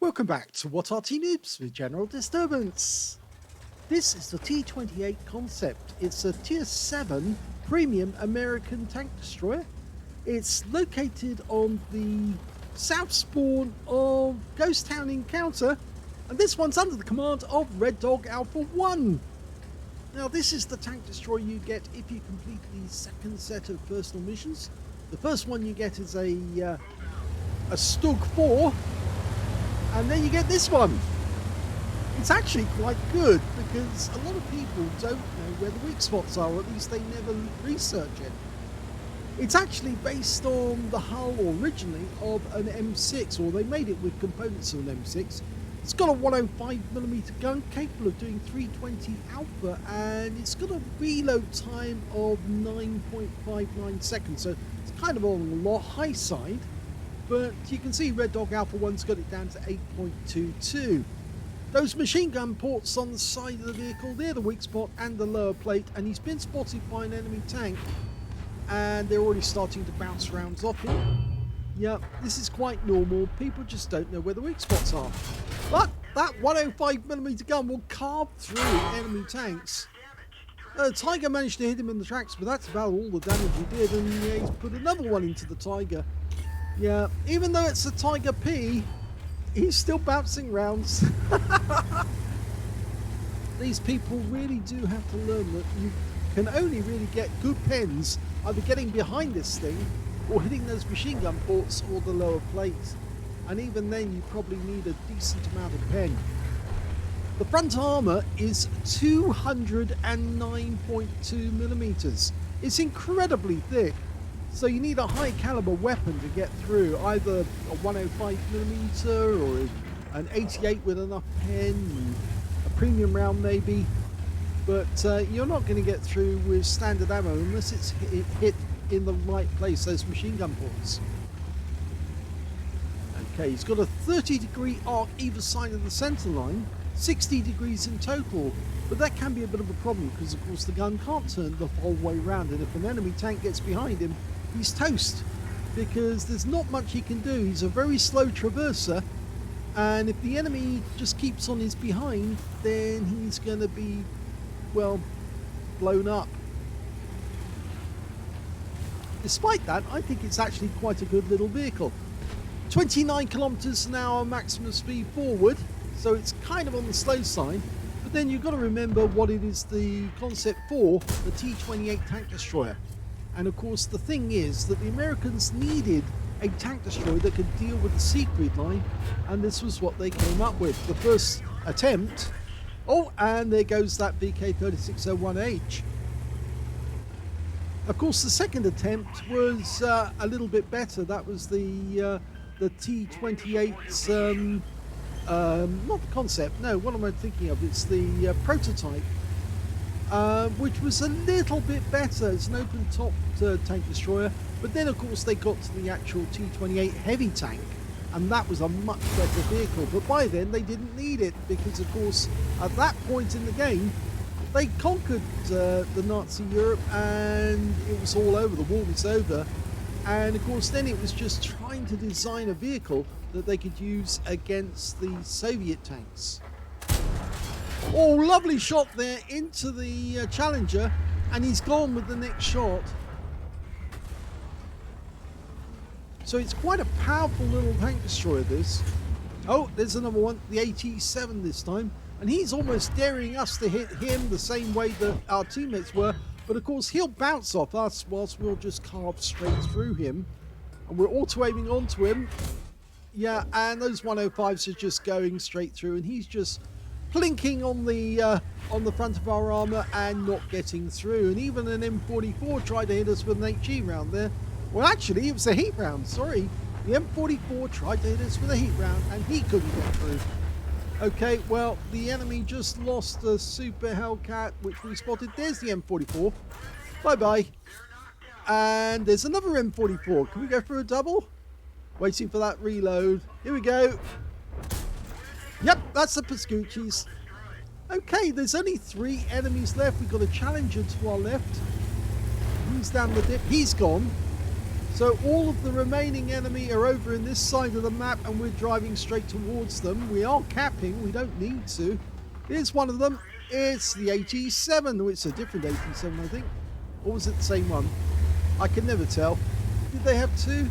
Welcome back to What Are Noobs with General Disturbance. This is the T28 Concept. It's a Tier 7 premium American tank destroyer. It's located on the south spawn of Ghost Town Encounter, and this one's under the command of Red Dog Alpha 1. Now this is the tank destroyer you get if you complete the second set of personal missions. The first one you get is a Stug 4. And then you get this one. It's actually quite good because a lot of people don't know where the weak spots are, or at least they never research it. It's actually based on the hull originally of an M6, or they made it with components of an M6. It's got a 105mm gun capable of doing 320 alpha, and it's got a reload time of 9.59 seconds, so it's kind of on the high side. But you can see Red Dog Alpha 1's got it down to 8.22. Those machine gun ports on the side of the vehicle, they're the weak spot and the lower plate, and he's been spotted by an enemy tank, and they're already starting to bounce rounds off him. Yeah, this is quite normal. People just don't know where the weak spots are. But that 105mm gun will carve through enemy tanks. Tiger managed to hit him in the tracks, but that's about all the damage he did, and he's put another one into the Tiger. Yeah, even though it's a Tiger P, he's still bouncing rounds. These people really do have to learn that you can only really get good pens either getting behind this thing or hitting those machine gun ports or the lower plate. And even then you probably need a decent amount of pen. The front armour is 209.2mm. It's incredibly thick. So you need a high caliber weapon to get through, either a 105mm or an 88 with enough pen, a premium round maybe, but you're not going to get through with standard ammo unless it's hit in the right place, those machine gun ports. Okay, he's got a 30-degree arc either side of the center line, 60 degrees in total, but that can be a bit of a problem because of course the gun can't turn the whole way round, and if an enemy tank gets behind him, he's toast, because there's not much he can do. He's a very slow traverser, and if the enemy just keeps on his behind, then he's going to be, well, blown up. Despite that, I think it's actually quite a good little vehicle. 29 kilometers an hour maximum speed forward, so it's kind of on the slow side, but then you've got to remember what it is the concept for, the T28 tank destroyer. And of course the thing is that the Americans needed a tank destroyer that could deal with the Siegfried line, and this was what they came up with. The first attempt, oh, and there goes that VK3601H. Of course the second attempt was a little bit better. That was the T28's, not the concept, no, what am I thinking of? It's the prototype. Which was a little bit better. It's an open top tank destroyer, but then of course they got to the actual T28 heavy tank, and that was a much better vehicle. But by then they didn't need it, because of course at that point in the game they conquered the Nazi Europe and it was all over, the war was over, and of course then it was just trying to design a vehicle that they could use against the Soviet tanks. Oh, lovely shot there into the Challenger, and he's gone with the next shot. So it's quite a powerful little tank destroyer, this. Oh, there's another one, the AT7 this time, and he's almost daring us to hit him the same way that our teammates were, but of course he'll bounce off us whilst we'll just carve straight through him, and we're auto-aiming onto him. Yeah, and those 105s are just going straight through, and he's just plinking on the front of our armour and not getting through. And even an M44 tried to hit us with an HE round there. Well, actually it was a heat round, sorry. The M44 tried to hit us with a heat round and he couldn't get through. Okay, well, the enemy just lost a Super Hellcat, which we spotted. There's the M44. Bye-bye. And there's another M44. Can we go for a double? Waiting for that reload. Here we go. Yep, that's the Pascucci's. Okay, there's only 3 enemies left. We've got a Challenger to our left. He's down the dip. He's gone. So all of the remaining enemy are over in this side of the map and we're driving straight towards them. We are capping, we don't need to. Here's one of them. It's the 87. Oh, it's a different 87, I think. Or was it the same one? I can never tell. Did they have two?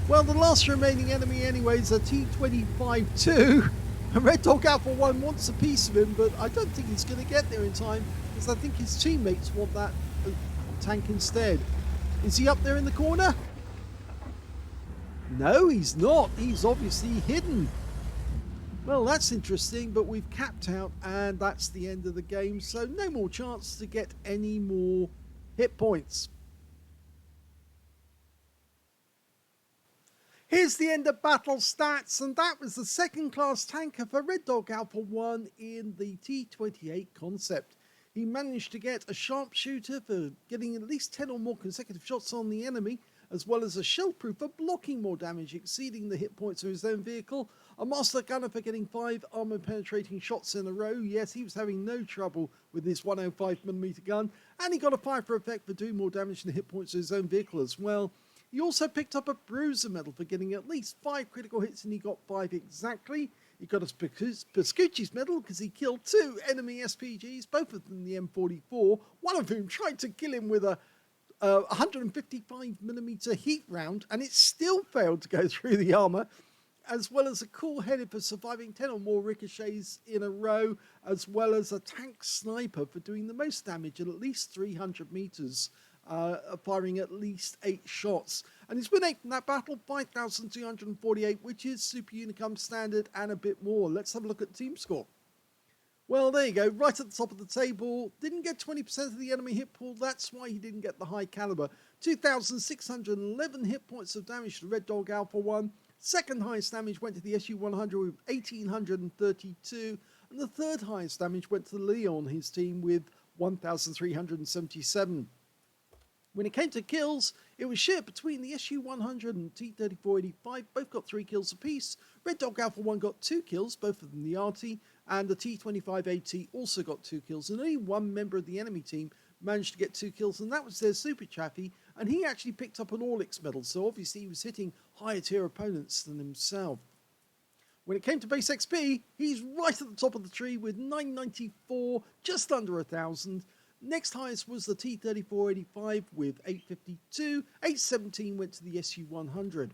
Well, the last remaining enemy anyway is a T28-2. And Red Dog Alpha 1 wants a piece of him, but I don't think he's going to get there in time because I think his teammates want that tank instead. Is he up there in the corner? No, he's not. He's obviously hidden. Well, that's interesting, but we've capped out and that's the end of the game, so no more chance to get any more hit points. Here's the end of battle stats, and that was the second class tanker for Red Dog Alpha 1 in the T28 Concept. He managed to get a sharpshooter for getting at least 10 or more consecutive shots on the enemy, as well as a shellproof for blocking more damage, exceeding the hit points of his own vehicle. A master gunner for getting 5 armor penetrating shots in a row. Yes, he was having no trouble with his 105mm gun, and he got a fire for effect for doing more damage than the hit points of his own vehicle as well. He also picked up a bruiser medal for getting at least 5 critical hits, and he got 5 exactly. He got a Pascucci's medal because he killed 2 enemy SPGs, both of them the M44, one of whom tried to kill him with a 155mm heat round, and it still failed to go through the armor, as well as a cool headed for surviving 10 or more ricochets in a row, as well as a tank sniper for doing the most damage at least 300 meters. Firing at least 8 shots. And his win rate from that battle, 5,248, which is Super Unicum standard and a bit more. Let's have a look at team score. Well, there you go, right at the top of the table. Didn't get 20% of the enemy hit pool, that's why he didn't get the high caliber. 2,611 hit points of damage to Red Dog Alpha 1. Second highest damage went to the SU-100 with 1,832. And the third highest damage went to the Leon, his team, with 1,377. When it came to kills, it was shared between the SU-100 and T-3485. Both got 3 kills apiece. Red Dog Alpha 1 got 2 kills, both of them the Arty, and the T-25AT also got 2 kills. And only one member of the enemy team managed to get 2 kills, and that was their Super Chaffee, and he actually picked up an All-X medal, so obviously he was hitting higher tier opponents than himself. When it came to base XP, he's right at the top of the tree with 994, just under 1,000. Next highest was the T-3485 with 852, 817 went to the SU-100.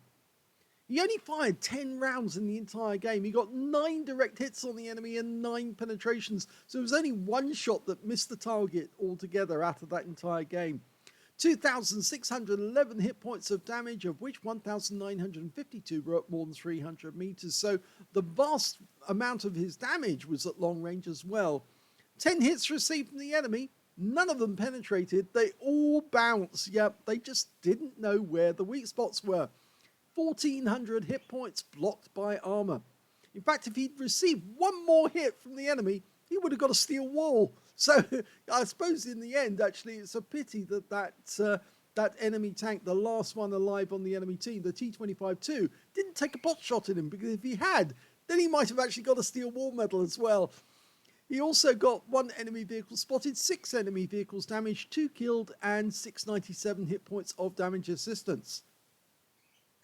He only fired 10 rounds in the entire game. He got 9 direct hits on the enemy and 9 penetrations, so it was only 1 shot that missed the target altogether out of that entire game. 2,611 hit points of damage, of which 1,952 were at more than 300 meters, so the vast amount of his damage was at long range as well. 10 hits received from the enemy. None of them penetrated. They all bounced. Yep, they just didn't know where the weak spots were. 1,400 hit points blocked by armor. In fact, if he'd received 1 more hit from the enemy, he would have got a steel wall. So I suppose in the end, actually, it's a pity that that enemy tank, the last one alive on the enemy team, the T-25-2, didn't take a pot shot at him, because if he had, then he might have actually got a steel wall medal as well. He also got 1 enemy vehicle spotted, 6 enemy vehicles damaged, 2 killed, and 697 hit points of damage assistance.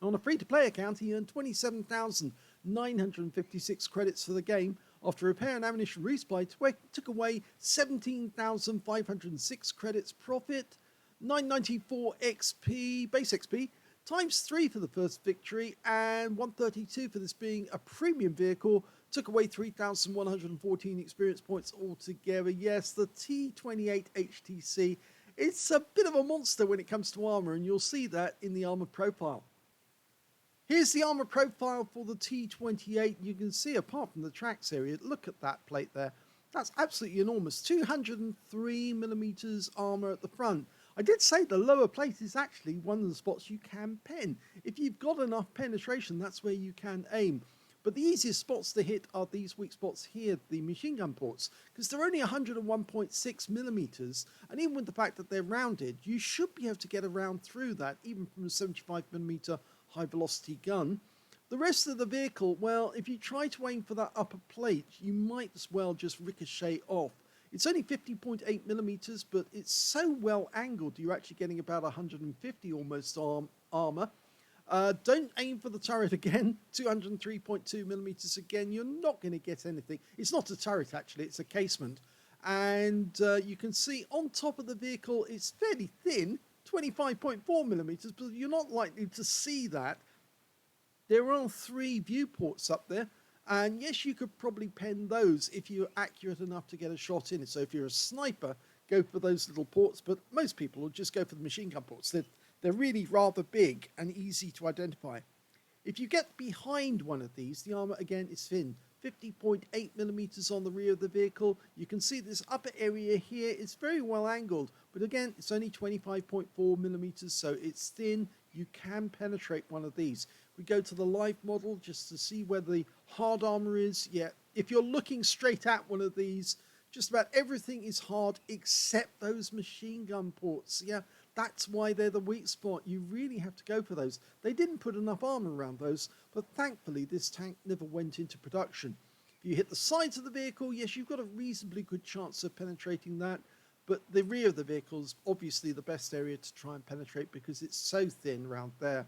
On a free-to-play account, he earned 27,956 credits for the game. After repair and ammunition resupply, took away 17,506 credits profit, 994 XP, base XP, times 3 for the first victory, and 132 for this being a premium vehicle. Took away 3,114 experience points altogether. Yes, the T28 HTC, it's a bit of a monster when it comes to armor, and you'll see that in the armor profile. Here's the armor profile for the T28. You can see, apart from the tracks area, look at that plate there. That's absolutely enormous. 203mm armor at the front. I did say the lower plate is actually one of the spots you can pen. If you've got enough penetration, that's where you can aim. But the easiest spots to hit are these weak spots here, the machine gun ports, because they're only 101.6mm, and even with the fact that they're rounded, you should be able to get around through that, even from a 75mm high velocity gun. The rest of the vehicle, well, if you try to aim for that upper plate, you might as well just ricochet off. It's only 50.8 millimeters, but it's so well angled, you're actually getting about 150 almost armor. Don't aim for the turret again. 203.2 millimeters again. You're not going to get anything. It's not a turret, actually. It's a casement. And you can see on top of the vehicle, it's fairly thin, 25.4 millimeters, but you're not likely to see that. There are 3 viewports up there. And yes, you could probably pen those if you're accurate enough to get a shot in it. So if you're a sniper, go for those little ports. But most people will just go for the machine gun ports. They're really rather big and easy to identify. If you get behind one of these, the armor again is thin. 50.8 millimeters on the rear of the vehicle. You can see this upper area here. It's very well angled, but again, it's only 25.4 millimeters, so it's thin. You can penetrate one of these. We go to the live model just to see where the hard armor is. Yeah, if you're looking straight at one of these, just about everything is hard except those machine gun ports. Yeah, that's why they're the weak spot. You really have to go for those. They didn't put enough armor around those, but thankfully this tank never went into production. If you hit the sides of the vehicle, yes, you've got a reasonably good chance of penetrating that, but the rear of the vehicle is obviously the best area to try and penetrate because it's so thin around there.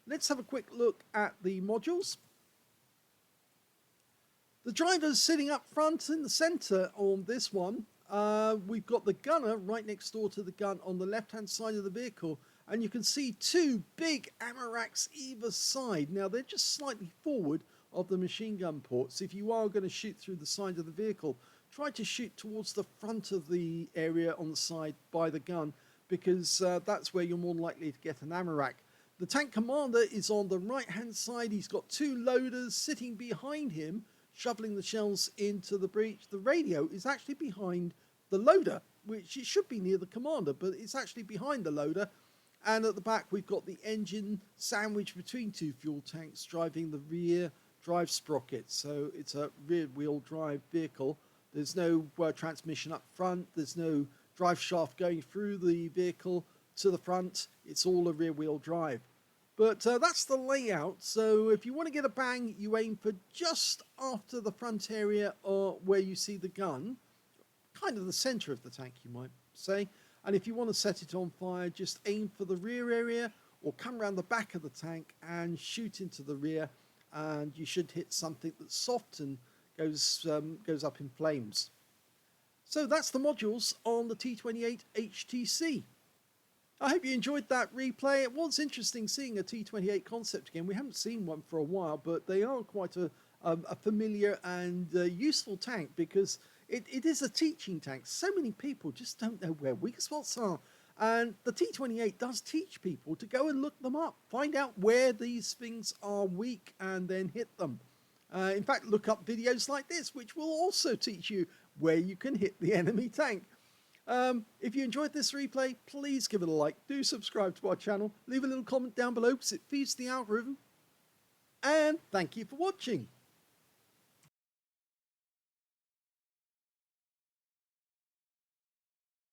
Let's have a quick look at the modules. The driver's sitting up front in the center on this one. We've got the gunner right next door to the gun on the left-hand side of the vehicle, and you can see 2 big ammo racks either side. Now, they're just slightly forward of the machine gun ports. If you are going to shoot through the side of the vehicle, try to shoot towards the front of the area on the side by the gun, because that's where you're more likely to get an ammo rack. The tank commander is on the right-hand side. He's got 2 loaders sitting behind him, shoveling the shells into the breech. The radio is actually behind the loader, which it should be near the commander, but it's actually behind the loader. And at the back, we've got the engine sandwiched between 2 fuel tanks driving the rear drive sprocket. So it's a rear-wheel drive vehicle. There's no transmission up front. There's no drive shaft going through the vehicle to the front. It's all a rear-wheel drive. But that's the layout. So if you want to get a bang, you aim for just after the front area or where you see the gun, kind of the center of the tank, you might say. And if you want to set it on fire, just aim for the rear area or come around the back of the tank and shoot into the rear, and you should hit something that's soft and goes up in flames. So that's the modules on the T28 HTC. I hope you enjoyed that replay. It was interesting seeing a T28 Concept again. We haven't seen one for a while, but they are quite a familiar and useful tank because it is a teaching tank. So many people just don't know where weak spots are. And the T28 does teach people to go and look them up, find out where these things are weak and then hit them. In fact, look up videos like this, which will also teach you where you can hit the enemy tank. If you enjoyed this replay, please give it a like. Do subscribe to our channel. Leave a little comment down below because it feeds the algorithm. And thank you for watching.